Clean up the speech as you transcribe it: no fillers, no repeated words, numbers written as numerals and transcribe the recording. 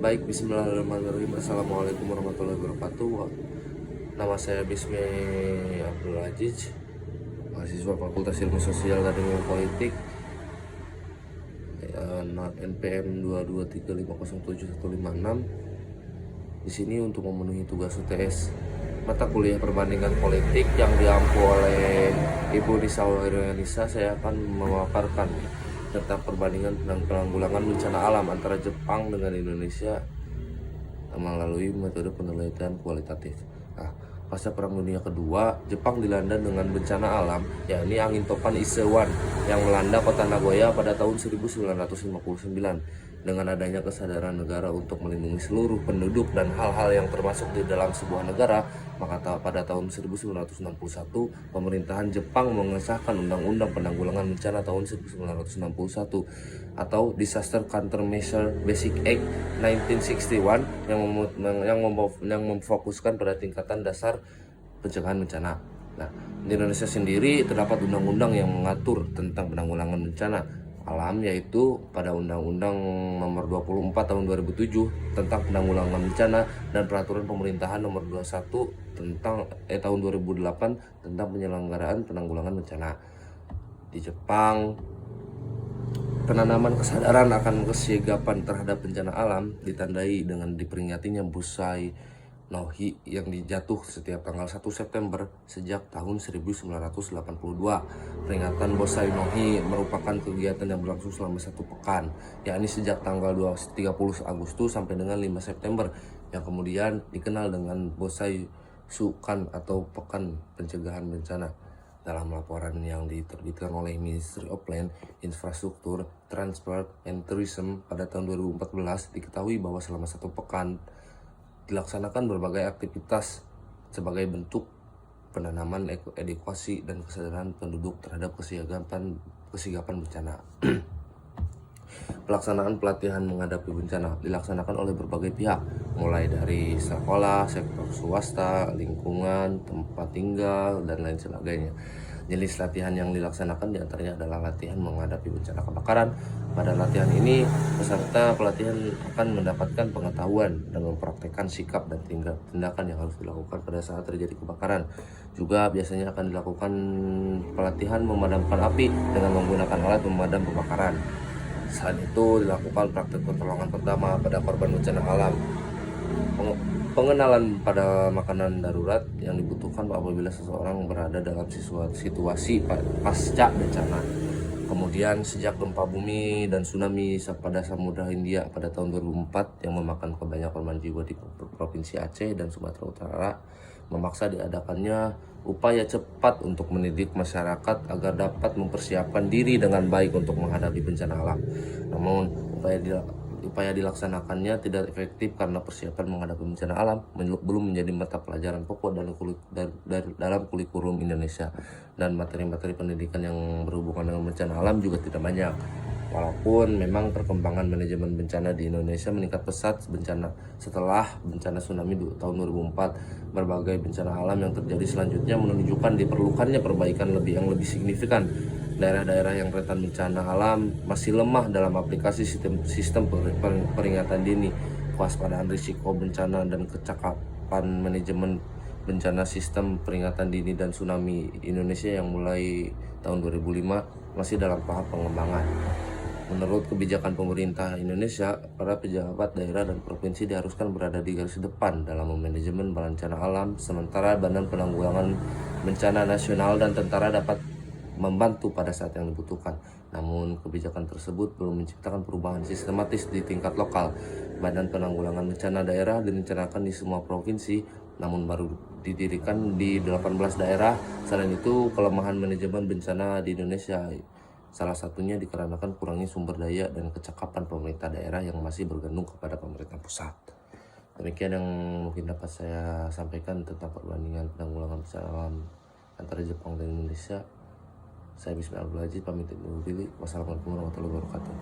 Baik, bismillahirrahmanirrahim. Assalamualaikum warahmatullahi wabarakatuh. Nama saya Bismi Abdul Aziz, mahasiswa Fakultas Ilmu Sosial dan Ilmu Politik, NPM 223507156. Di sini untuk memenuhi tugas UTS mata kuliah perbandingan politik yang diampu oleh Ibu Nisa Nisa. Saya akan memaparkan tentang perbandingan penanggulangan bencana alam antara Jepang dengan Indonesia melalui metode penelitian kualitatif. Nah, pasca Perang Dunia Kedua, Jepang dilanda dengan bencana alam, yakni angin topan Isewan yang melanda kota Nagoya pada tahun 1959. Dengan adanya kesadaran negara untuk melindungi seluruh penduduk dan hal-hal yang termasuk di dalam sebuah negara, maka pada tahun 1961, pemerintahan Jepang mengesahkan Undang-Undang Penanggulangan Bencana tahun 1961 atau Disaster Countermeasure Basic Act 1961 yang memfokuskan pada tingkatan dasar pencegahan bencana. Nah, di Indonesia sendiri terdapat undang-undang yang mengatur tentang penanggulangan bencana alam, yaitu pada Undang-Undang Nomor 24 Tahun 2007 tentang penanggulangan bencana dan Peraturan Pemerintahan Nomor 21 Tahun 2008 tentang penyelenggaraan penanggulangan bencana. Di Jepang, penanaman kesadaran akan kesiagapan terhadap bencana alam ditandai dengan diperingatinya Busai no Hi yang dijatuh setiap tanggal 1 September sejak tahun 1982. Peringatan Busai no Hi merupakan kegiatan yang berlangsung selama 1 pekan, yakni sejak tanggal 30 Agustus sampai dengan 5 September, yang kemudian dikenal dengan Busai Sukan atau Pekan Pencegahan Bencana. Dalam laporan yang diterbitkan oleh Ministry of Land, Infrastructure, Transport, and Tourism pada tahun 2014, diketahui bahwa selama 1 pekan dilaksanakan berbagai aktivitas sebagai bentuk penanaman edukasi dan kesadaran penduduk terhadap kesiagapan bencana. Pelaksanaan pelatihan menghadapi bencana dilaksanakan oleh berbagai pihak, mulai dari sekolah, sektor swasta, lingkungan, tempat tinggal, dan lain sebagainya. Jenis latihan yang dilaksanakan diantaranya adalah latihan menghadapi bencana kebakaran. Pada latihan ini, peserta pelatihan akan mendapatkan pengetahuan dan mempraktekkan sikap dan tindakan yang harus dilakukan pada saat terjadi kebakaran. Juga biasanya akan dilakukan pelatihan memadamkan api dengan menggunakan alat pemadam kebakaran. Selain itu, dilakukan praktek pertolongan pertama pada korban bencana alam, pengenalan pada makanan darurat yang dibutuhkan apabila seseorang berada dalam situasi pasca bencana. Kemudian sejak gempa bumi dan tsunami pada Samudra Hindia pada tahun 2004 yang memakan kebanyakan korban jiwa di Provinsi Aceh dan Sumatera Utara, memaksa diadakannya upaya cepat untuk mendidik masyarakat agar dapat mempersiapkan diri dengan baik untuk menghadapi bencana alam. Namun upaya dilaksanakannya tidak efektif karena persiapan menghadapi bencana alam belum menjadi mata pelajaran pokok dalam kurikulum Indonesia, dan materi-materi pendidikan yang berhubungan dengan bencana alam juga tidak banyak. Walaupun memang perkembangan manajemen bencana di Indonesia meningkat pesat setelah bencana tsunami tahun 2004, berbagai bencana alam yang terjadi selanjutnya menunjukkan diperlukannya perbaikan yang lebih signifikan. Daerah-daerah yang rentan bencana alam masih lemah dalam aplikasi sistem peringatan dini, kewaspadaan risiko bencana, dan kecakapan manajemen bencana. Sistem peringatan dini dan tsunami Indonesia yang mulai tahun 2005 masih dalam tahap pengembangan. Menurut kebijakan pemerintah Indonesia, para pejabat daerah dan provinsi diharuskan berada di garis depan dalam manajemen bencana alam, sementara Badan Penanggulangan Bencana Nasional dan tentara dapat membantu pada saat yang dibutuhkan. Namun kebijakan tersebut belum menciptakan perubahan sistematis di tingkat lokal. Badan Penanggulangan Bencana Daerah direncanakan di semua provinsi, namun baru didirikan di 18 daerah. Selain itu, kelemahan manajemen bencana di Indonesia salah satunya dikarenakan kurangnya sumber daya dan kecakapan pemerintah daerah yang masih bergantung kepada pemerintah pusat. Demikian yang mungkin dapat saya sampaikan tentang perbandingan penanggulangan bencana alam antara Jepang dan Indonesia. Saya Bismi Abdul Aziz, pamit undur diri. Wassalamualaikum warahmatullahi wabarakatuh.